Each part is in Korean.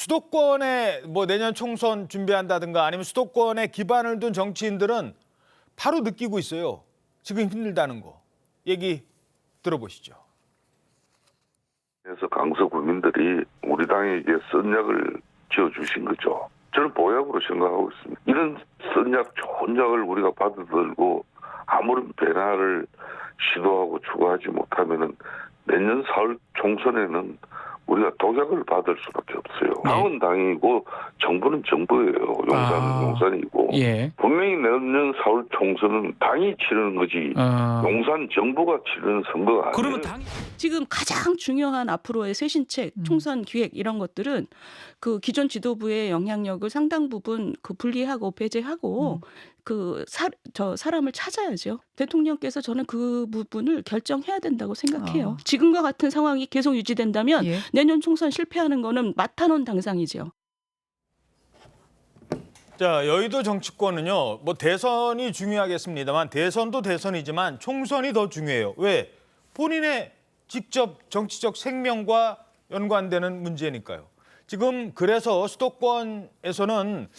수도권에 뭐 내년 총선 준비한다든가 아니면 수도권에 기반을 둔 정치인들은 바로 느끼고 있어요. 지금 힘들다는 거. 얘기 들어보시죠. 그래서 강서 구민들이 우리 당에게 선약을 지어주신 거죠. 저는 보약으로 생각하고 있습니다. 이런 선약, 좋은 약을 우리가 받아들고 아무런 변화를 시도하고 추구하지 못하면은 내년 4월 총선에는 우리가 독약을 받을 수밖에 없어요. 당은 당이고 정부는 정부예요. 용산은 용산이고. 예. 분명히 내년 4월 총선은 당이 치르는 거지 용산 정부가 치르는 선거가 아니에요. 그러면 지금 가장 중요한 앞으로의 쇄신책, 총선 기획 이런 것들은 그 기존 지도부의 영향력을 상당 부분 그 분리하고 배제하고 사람을 찾아야죠. 대통령께서 저는 그 부분을 결정해야 된다고 생각해요. 지금과 같은 상황이 계속 유지된다면 내년 총선 실패하는 거는 마타논 당상이죠. 자, 여의도 정치권은요. 뭐 대선이 중요하겠습니다만 대선도 대선이지만 총선이 더 중요해요. 왜? 본인의 직접 정치적 생명과 연관되는 문제니까요. 지금 그래서 수도권에서는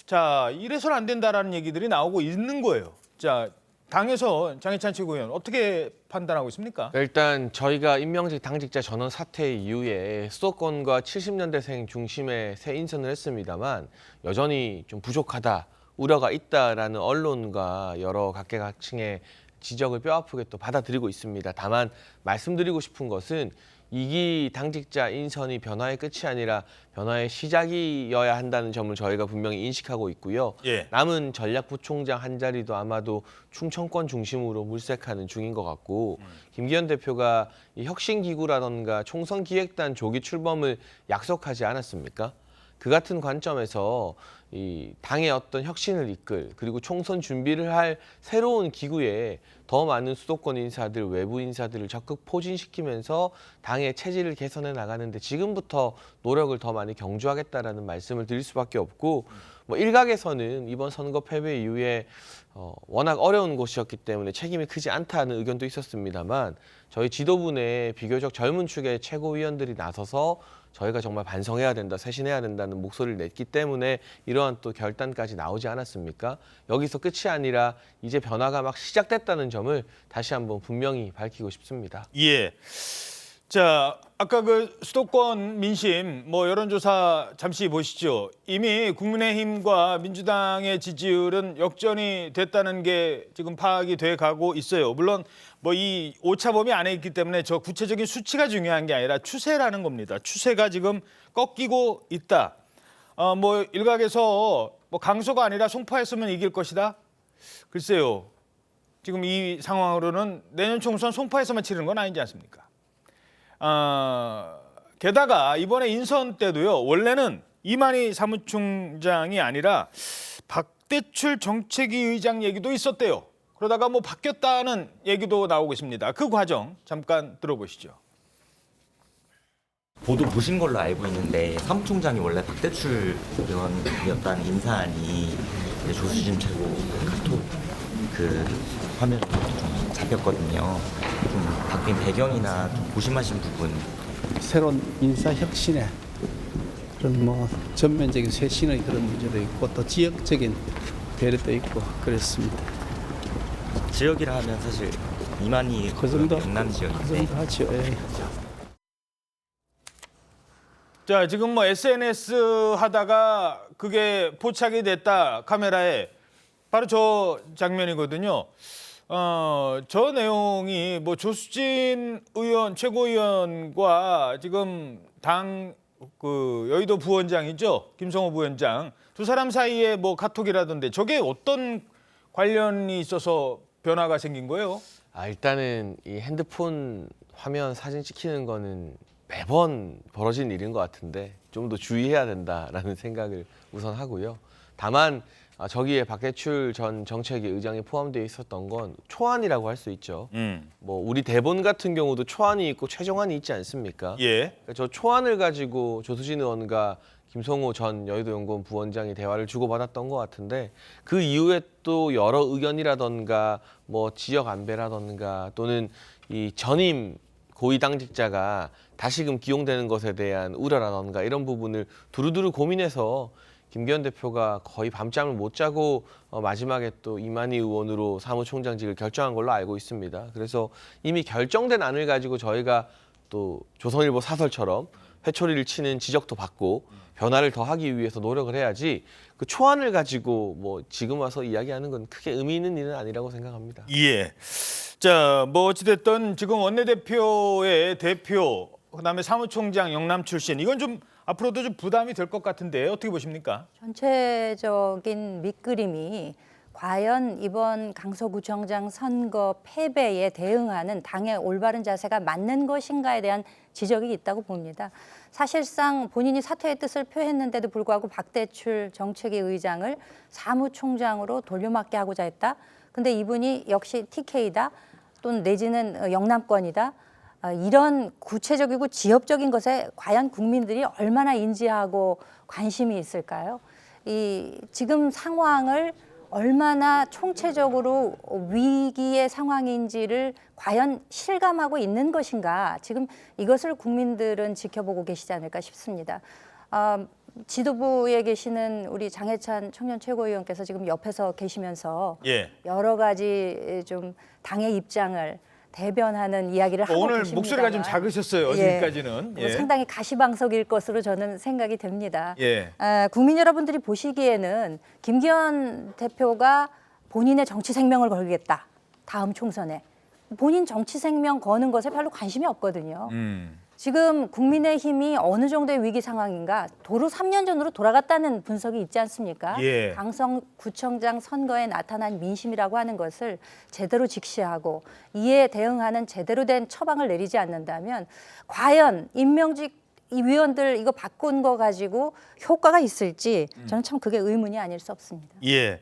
자, 이래서는 안 된다라는 얘기들이 나오고 있는 거예요. 자, 당에서 장해찬 최고위원 어떻게 판단하고 있습니까? 일단 저희가 임명직 당직자 전원 사퇴 이후에 수도권과 70년대생 중심의 새 인선을 했습니다만 여전히 좀 부족하다, 우려가 있다라는 언론과 여러 각계각층의 지적을 뼈아프게 또 받아들이고 있습니다. 다만 말씀드리고 싶은 것은 2기 당직자 인선이 변화의 끝이 아니라 변화의 시작이어야 한다는 점을 저희가 분명히 인식하고 있고요. 남은 전략부총장 한 자리도 아마도 충청권 중심으로 물색하는 중인 것 같고 김기현 대표가 이 혁신기구라던가 총선기획단 조기 출범을 약속하지 않았습니까? 그 같은 관점에서 이 당의 어떤 혁신을 이끌 그리고 총선 준비를 할 새로운 기구에 더 많은 수도권 인사들, 외부 인사들을 적극 포진시키면서 당의 체질을 개선해 나가는데 지금부터 노력을 더 많이 경주하겠다라는 말씀을 드릴 수밖에 없고 뭐 일각에서는 이번 선거 패배 이후에 워낙 어려운 곳이었기 때문에 책임이 크지 않다는 의견도 있었습니다만 저희 지도부 내 비교적 젊은 축의 최고위원들이 나서서 저희가 정말 반성해야 된다, 쇄신해야 된다는 목소리를 냈기 때문에 이러한 또 결단까지 나오지 않았습니까? 여기서 끝이 아니라 이제 변화가 막 시작됐다는 점을 다시 한번 분명히 밝히고 싶습니다. 예. 자, 아까 그 수도권 민심 뭐 여론조사 잠시 보시죠. 이미 국민의힘과 민주당의 지지율은 역전이 됐다는 게 지금 파악이 돼 가고 있어요. 물론 뭐 이 오차범위 안에 있기 때문에 저 구체적인 수치가 중요한 게 아니라 추세라는 겁니다. 추세가 지금 꺾이고 있다. 뭐 일각에서 뭐 강서가 아니라 송파였으면 이길 것이다. 글쎄요. 지금 이 상황으로는 내년 총선 송파에서만 치르는 건 아니지 않습니까? 게다가 이번에 인선 때도요. 원래는 이만희 사무총장이 아니라 박대출 정책위 의장 얘기도 있었대요. 그러다가 뭐 바뀌었다는 얘기도 나오고 있습니다. 그 과정 잠깐 들어보시죠. 보도 보신 걸로 알고 있는데 사무총장이 원래 박대출 의원이었다는 인사안이 조수진 최고 카톡 그 화면으로 좀 잡혔거든요. 좀 바뀐 배경이나 좀 고심하신 부분. 새로운 인사 혁신에 그런 뭐 전면적인 쇄신의 그런 문제도 있고 또 지역적인 배려도 있고 그랬습니다. 지역이라 하면 사실 이만희 그 정도 영남 지역인데. 그 정도 하죠. 예. 자, 지금 뭐 SNS 하다가 그게 포착이 됐다 카메라에 바로 저 장면이거든요. 저 내용이 뭐 조수진 의원 최고위원과 지금 당 그 여의도 부원장이죠. 김성호 부원장 두 사람 사이에 뭐 카톡이라던데 저게 어떤 관련이 있어서 변화가 생긴 거예요? 일단은 이 핸드폰 화면 사진 찍히는 거는 매번 벌어진 일인 것 같은데 좀 더 주의해야 된다라는 생각을 우선 하고요. 다만 저기에 박대출 전 정책위 의장이 포함되어 있었던 건 초안이라고 할 수 있죠. 뭐 우리 대본 같은 경우도 초안이 있고 최종안이 있지 않습니까? 그러니까 저 초안을 가지고 조수진 의원과 김성호 전 여의도연구원 부원장이 대화를 주고받았던 것 같은데 그 이후에 또 여러 의견이라던가 뭐 지역 안배라던가 또는 이 전임 고위 당직자가 다시금 기용되는 것에 대한 우려라던가 이런 부분을 두루두루 고민해서 김기현 대표가 거의 밤잠을 못 자고 마지막에 또 이만희 의원으로 사무총장직을 결정한 걸로 알고 있습니다. 그래서 이미 결정된 안을 가지고 저희가 또 조선일보 사설처럼 회초리를 치는 지적도 받고 변화를 더하기 위해서 노력을 해야지 그 초안을 가지고 뭐 지금 와서 이야기하는 건 크게 의미 있는 일은 아니라고 생각합니다. 예. 자, 뭐 어찌됐든 지금 원내대표의 대표, 그다음에 사무총장 영남 출신 이건 좀 앞으로도 좀 부담이 될 것 같은데 어떻게 보십니까? 전체적인 밑그림이 과연 이번 강서구청장 선거 패배에 대응하는 당의 올바른 자세가 맞는 것인가에 대한 지적이 있다고 봅니다. 사실상 본인이 사퇴의 뜻을 표했는데도 불구하고 박대출 정책위 의장을 사무총장으로 돌려막게 하고자 했다. 근데 이분이 역시 TK다 또는 내지는 영남권이다. 이런 구체적이고 지엽적인 것에 과연 국민들이 얼마나 인지하고 관심이 있을까요? 이 지금 상황을 얼마나 총체적으로 위기의 상황인지를 과연 실감하고 있는 것인가, 지금 이것을 국민들은 지켜보고 계시지 않을까 싶습니다. 지도부에 계시는 우리 장해찬 청년 최고위원께서 지금 옆에서 계시면서 예. 여러 가지 좀 당의 입장을 대변하는 이야기를 하고 오늘 계십니다만, 목소리가 좀 작으셨어요. 지금까지는. 뭐 상당히 가시방석일 것으로 저는 생각이 됩니다. 예. 국민 여러분들이 보시기에는 김기현 대표가 본인의 정치 생명을 걸겠다. 다음 총선에. 본인 정치 생명 거는 것에 별로 관심이 없거든요. 지금 국민의힘이 어느 정도의 위기 상황인가 도로 3년 전으로 돌아갔다는 분석이 있지 않습니까? 예. 강서구청장 선거에 나타난 민심이라고 하는 것을 제대로 직시하고 이에 대응하는 제대로 된 처방을 내리지 않는다면 과연 임명직 이 위원들 이거 바꾼 거 가지고 효과가 있을지 저는 참 그게 의문이 아닐 수 없습니다. 예.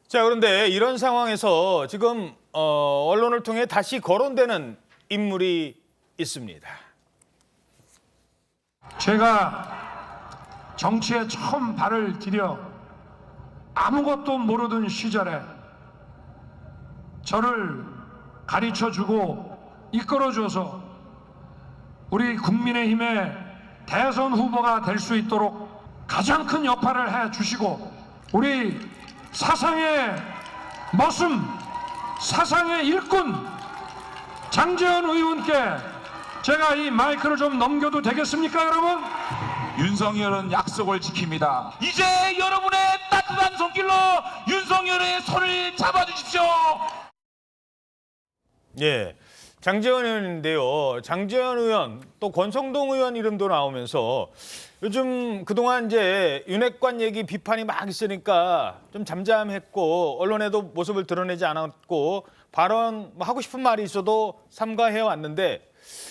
자, 그런데 이런 상황에서 지금 언론을 통해 다시 거론되는 인물이 있습니다. 제가 정치에 처음 발을 디뎌 아무것도 모르던 시절에 저를 가르쳐주고 이끌어줘서 우리 국민의힘의 대선 후보가 될 수 있도록 가장 큰 역할을 해주시고 우리 사상의 머슴, 사상의 일꾼 장제원 의원께 제가 이 마이크를 좀 넘겨도 되겠습니까, 여러분? 윤석열은 약속을 지킵니다. 이제 여러분의 따뜻한 손길로 윤석열의 손을 잡아주십시오. 예. 장제원 의원인데요. 장제원 의원 또 권성동 의원 이름도 나오면서 요즘 그동안 이제 윤핵관 얘기 비판이 막 있으니까 좀 잠잠했고 언론에도 모습을 드러내지 않았고 발언 하고 싶은 말이 있어도 삼가해 왔는데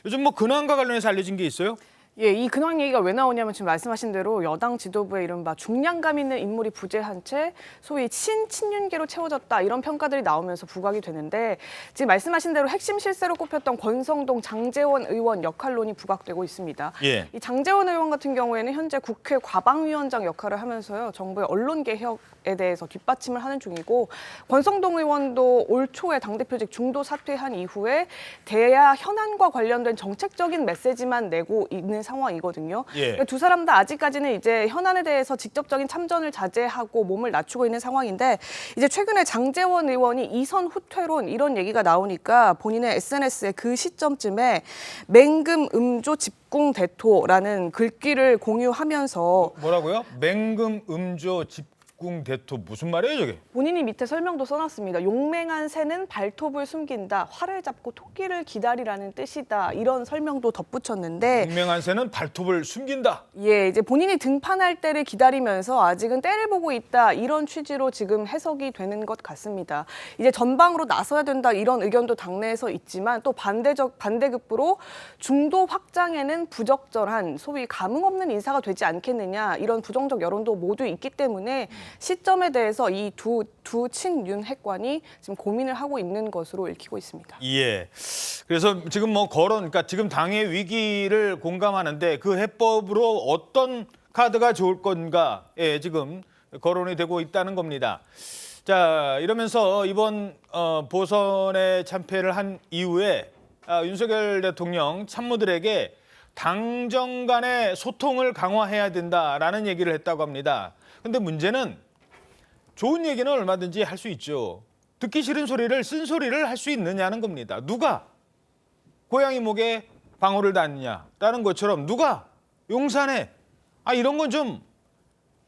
요즘 뭐 근황과 관련해서 알려진 게 있어요? 예, 이 근황 얘기가 왜 나오냐면 지금 말씀하신 대로 여당 지도부의 이른바 중량감 있는 인물이 부재한 채 소위 친윤계로 채워졌다 이런 평가들이 나오면서 부각이 되는데 지금 말씀하신 대로 핵심 실세로 꼽혔던 권성동, 장제원 의원 역할론이 부각되고 있습니다. 예. 이 장제원 의원 같은 경우에는 현재 국회 과방위원장 역할을 하면서요. 정부의 언론 개혁에 대해서 뒷받침을 하는 중이고 권성동 의원도 올 초에 당대표직 중도 사퇴한 이후에 대야 현안과 관련된 정책적인 메시지만 내고 있는 상황이거든요. 예. 그러니까 두 사람 다 아직까지는 이제 현안에 대해서 직접적인 참전을 자제하고 몸을 낮추고 있는 상황인데 이제 최근에 장제원 의원이 이선 후퇴론 이런 얘기가 나오니까 본인의 SNS에 그 시점쯤에 맹금 음조 집궁 대토라는 글귀를 공유하면서 뭐라고요? 맹금 음조 집궁 대토 무슨 말이에요, 저게? 본인이 밑에 설명도 써놨습니다. 용맹한 새는 발톱을 숨긴다. 활을 잡고 토끼를 기다리라는 뜻이다. 이런 설명도 덧붙였는데 용맹한 새는 발톱을 숨긴다. 예, 이제 본인이 등판할 때를 기다리면서 아직은 때를 보고 있다. 이런 취지로 지금 해석이 되는 것 같습니다. 이제 전방으로 나서야 된다. 이런 의견도 당내에서 있지만 또 반대급부로 중도 확장에는 부적절한 소위 감흥 없는 인사가 되지 않겠느냐. 이런 부정적 여론도 모두 있기 때문에 시점에 대해서 이 두 친윤 핵관이 지금 고민을 하고 있는 것으로 읽히고 있습니다. 예. 그래서 지금 뭐 그러니까 지금 당의 위기를 공감하는데 그 해법으로 어떤 카드가 좋을 건가에 지금 거론이 되고 있다는 겁니다. 자, 이러면서 이번 보선에 참패를 한 이후에 윤석열 대통령 참모들에게 당정 간의 소통을 강화해야 된다라는 얘기를 했다고 합니다. 근데 문제는 좋은 얘기는 얼마든지 할 수 있죠. 듣기 싫은 소리를 쓴소리를 할 수 있느냐는 겁니다. 누가 고양이 목에 방울을 닿느냐라는 것처럼 누가 용산에 이런 건 좀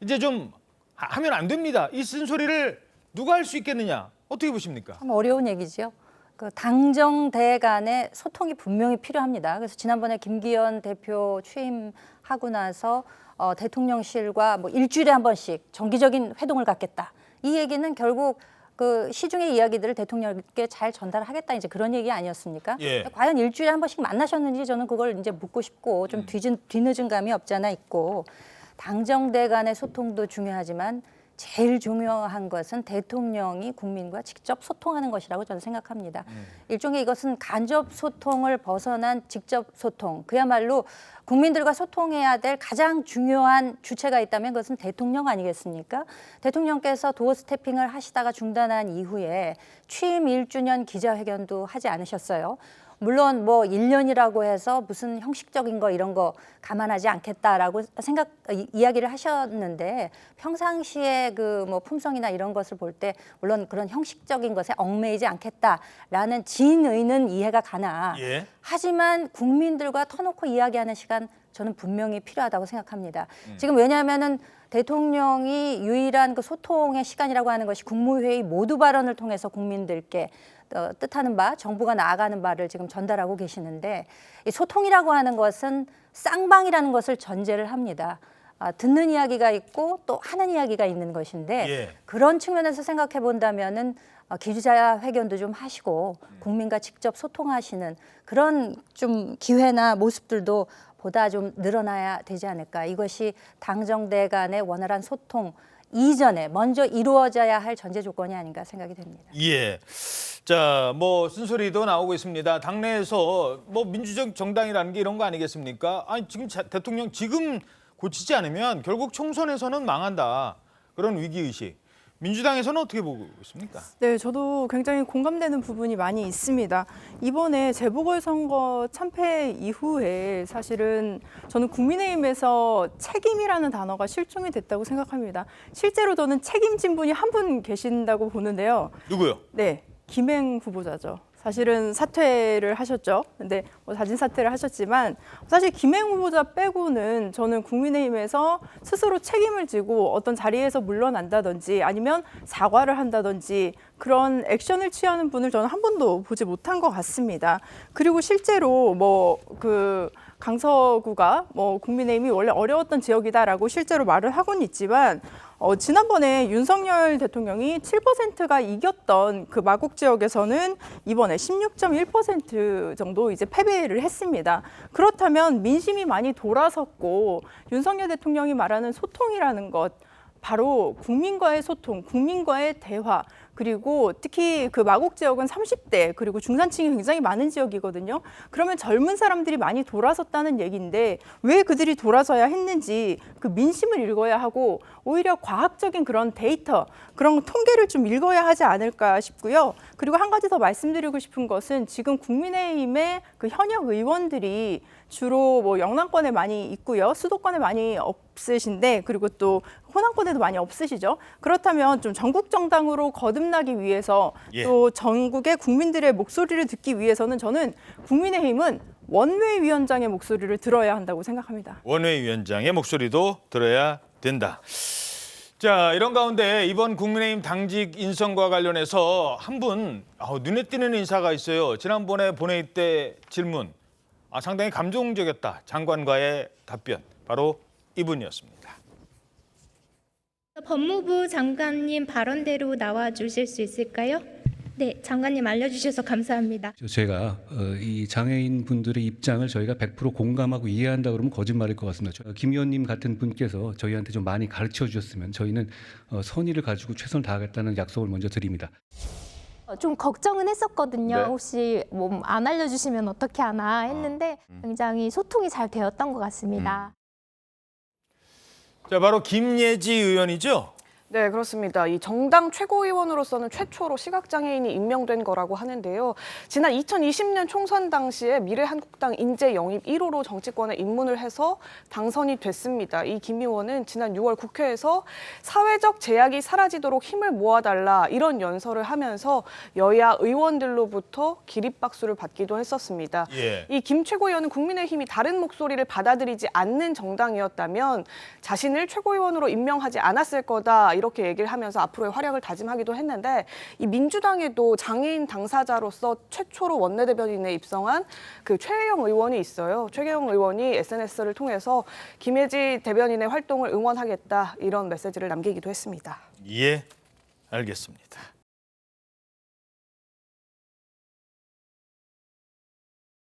이제 좀 하면 안 됩니다. 이 쓴소리를 누가 할 수 있겠느냐. 어떻게 보십니까? 참 어려운 얘기죠. 그 당정대 간의 소통이 분명히 필요합니다. 그래서 지난번에 김기현 대표 취임하고 나서 대통령실과 뭐 일주일에 한 번씩 정기적인 회동을 갖겠다. 이 얘기는 결국 그 시중의 이야기들을 대통령께 잘 전달하겠다 이제 그런 얘기 아니었습니까? 예. 과연 일주일에 한 번씩 만나셨는지 저는 그걸 이제 묻고 싶고 좀 뒤늦은 감이 없잖아 있고 당정대 간의 소통도 중요하지만 제일 중요한 것은 대통령이 국민과 직접 소통하는 것이라고 저는 생각합니다. 일종의 이것은 간접 소통을 벗어난 직접 소통, 그야말로 국민들과 소통해야 될 가장 중요한 주체가 있다면 그것은 대통령 아니겠습니까? 대통령께서 도어 스태핑을 하시다가 중단한 이후에 취임 1주년 기자회견도 하지 않으셨어요. 물론 뭐 1년이라고 해서 무슨 형식적인 거 이런 거 감안하지 않겠다라고 이야기를 하셨는데 평상시에 그 뭐 품성이나 이런 것을 볼 때 물론 그런 형식적인 것에 얽매이지 않겠다라는 진의는 이해가 가나 예. 하지만 국민들과 터놓고 이야기하는 시간 저는 분명히 필요하다고 생각합니다. 지금 왜냐하면은 대통령이 유일한 그 소통의 시간이라고 하는 것이 국무회의 모두 발언을 통해서 국민들께 뜻하는 바, 정부가 나아가는 바를 지금 전달하고 계시는데 이 소통이라고 하는 것은 쌍방이라는 것을 전제를 합니다. 듣는 이야기가 있고 또 하는 이야기가 있는 것인데 예. 그런 측면에서 생각해 본다면은 기자회견도 좀 하시고 국민과 직접 소통하시는 그런 좀 기회나 모습들도 보다 좀 늘어나야 되지 않을까. 이것이 당정대 간의 원활한 소통 이전에 먼저 이루어져야 할 전제 조건이 아닌가 생각이 됩니다. 예. 자, 뭐 쓴소리도 나오고 있습니다. 당내에서 뭐 민주적 정당이라는 게 이런 거 아니겠습니까? 아니 지금 대통령 지금 고치지 않으면 결국 총선에서는 망한다. 그런 위기의식. 민주당에서는 어떻게 보고 있습니까? 네, 저도 굉장히 공감되는 부분이 많이 있습니다. 이번에 재보궐선거 참패 이후에 사실은 저는 국민의힘에서 책임이라는 단어가 실종이 됐다고 생각합니다. 실제로 저는 책임진 분이 한 분 계신다고 보는데요. 누구요? 네, 김행 후보자죠. 사실은 사퇴를 하셨죠. 근데 뭐 자진 사퇴를 하셨지만 사실 김행 후보자 빼고는 저는 국민의힘에서 스스로 책임을 지고 어떤 자리에서 물러난다든지 아니면 사과를 한다든지 그런 액션을 취하는 분을 저는 한 번도 보지 못한 것 같습니다. 그리고 실제로 뭐 그 강서구가 뭐 국민의힘이 원래 어려웠던 지역이다라고 실제로 말을 하고는 있지만 지난번에 윤석열 대통령이 7%가 이겼던 그 마곡 지역에서는 이번에 16.1% 정도 이제 패배를 했습니다. 그렇다면 민심이 많이 돌아섰고 윤석열 대통령이 말하는 소통이라는 것, 바로 국민과의 소통, 국민과의 대화, 그리고 특히 그 마곡 지역은 30대 그리고 중산층이 굉장히 많은 지역이거든요. 그러면 젊은 사람들이 많이 돌아섰다는 얘기인데 왜 그들이 돌아서야 했는지 그 민심을 읽어야 하고 오히려 과학적인 그런 데이터, 그런 통계를 좀 읽어야 하지 않을까 싶고요. 그리고 한 가지 더 말씀드리고 싶은 것은 지금 국민의힘의 그 현역 의원들이 주로 뭐 영남권에 많이 있고요. 수도권에 많이 없으신데 그리고 또 호남권에도 많이 없으시죠. 그렇다면 좀 전국 정당으로 거듭나기 위해서 또 전국의 국민들의 목소리를 듣기 위해서는 저는 국민의힘은 원외위원장의 목소리를 들어야 한다고 생각합니다. 원외위원장의 목소리도 들어야 된다. 자, 이런 가운데 이번 국민의힘 당직 인선과 관련해서 한 분 눈에 띄는 인사가 있어요. 지난번에 본회의 때 질문. 상당히 감동적이었다. 장관과의 답변. 바로 이분이었습니다. 법무부 장관님 발언대로 나와 주실 수 있을까요? 네, 장관님 알려주셔서 감사합니다. 제가 이 장애인 분들의 입장을 저희가 100% 공감하고 이해한다 그러면 거짓말일 것 같습니다. 김 의원님 같은 분께서 저희한테 좀 많이 가르쳐 주셨으면 저희는 선의를 가지고 최선을 다하겠다는 약속을 먼저 드립니다. 좀 걱정은 했었거든요. 네. 혹시 뭐 안 알려주시면 어떻게 하나 했는데 굉장히 소통이 잘 되었던 것 같습니다. 자, 바로 김예지 의원이죠? 네, 그렇습니다. 이 정당 최고위원으로서는 최초로 시각장애인이 임명된 거라고 하는데요. 지난 2020년 총선 당시에 미래한국당 인재 영입 1호로 정치권에 입문을 해서 당선이 됐습니다. 이 김 의원은 지난 6월 국회에서 사회적 제약이 사라지도록 힘을 모아달라 이런 연설을 하면서 여야 의원들로부터 기립박수를 받기도 했었습니다. 예. 이 김 최고위원은 국민의힘이 다른 목소리를 받아들이지 않는 정당이었다면 자신을 최고위원으로 임명하지 않았을 거다 이렇게 얘기를 하면서 앞으로의 활약을 다짐하기도 했는데 이 민주당에도 장애인 당사자로서 최초로 원내대변인에 입성한 그 최혜영 의원이 있어요. 최혜영 의원이 SNS를 통해서 김혜지 대변인의 활동을 응원하겠다 이런 메시지를 남기기도 했습니다. 예, 알겠습니다.